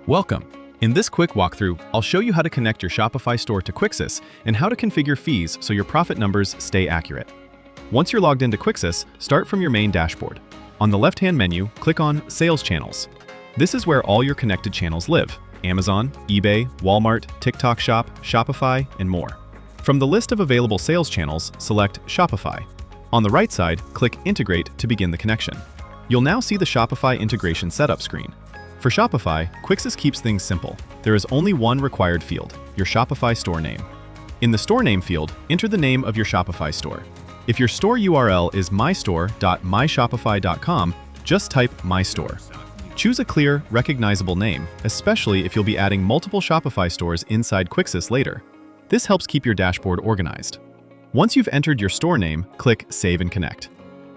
Welcome. In this quick walkthrough, I'll show you how to connect your Shopify store to Quixess and how to configure fees so your profit numbers stay accurate. Once you're logged into Quixess, start from your main dashboard. On the left-hand menu, click on Sales Channels. This is where all your connected channels live: Amazon, eBay, Walmart, TikTok Shop, Shopify, and more. From the list of available sales channels, select Shopify. On the right side, click Integrate to begin the connection. You'll now see the Shopify integration setup screen. For Shopify, Quixess keeps things simple. There is only one required field, your Shopify store name. In the store name field, enter the name of your Shopify store. If your store URL is mystore.myshopify.com, just type mystore. Choose a clear, recognizable name, especially if you'll be adding multiple Shopify stores inside Quixess later. This helps keep your dashboard organized. Once you've entered your store name, click Save and Connect.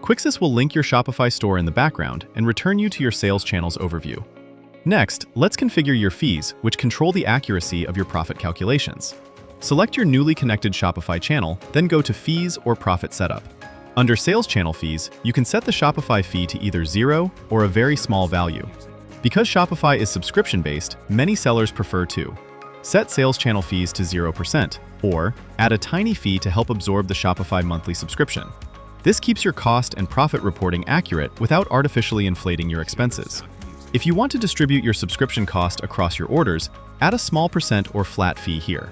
Quixess will link your Shopify store in the background and return you to your sales channels overview. Next, let's configure your fees, which control the accuracy of your profit calculations. Select your newly connected Shopify channel, then go to Fees or Profit Setup. Under Sales Channel Fees, you can set the Shopify fee to either 0 or a very small value. Because Shopify is subscription-based, many sellers prefer to set sales channel fees to 0% or add a tiny fee to help absorb the Shopify monthly subscription. This keeps your cost and profit reporting accurate without artificially inflating your expenses. If you want to distribute your subscription cost across your orders, add a small percent or flat fee here.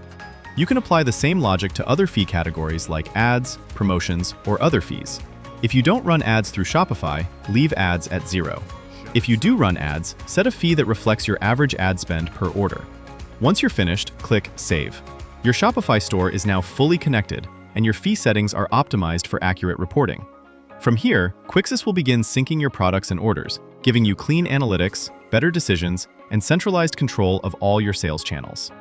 You can apply the same logic to other fee categories like ads, promotions, or other fees. If you don't run ads through Shopify, leave ads at 0. If you do run ads, set a fee that reflects your average ad spend per order. Once you're finished, click Save. Your Shopify store is now fully connected, and your fee settings are optimized for accurate reporting. From here, Quixess will begin syncing your products and orders, giving you clean analytics, better decisions, and centralized control of all your sales channels.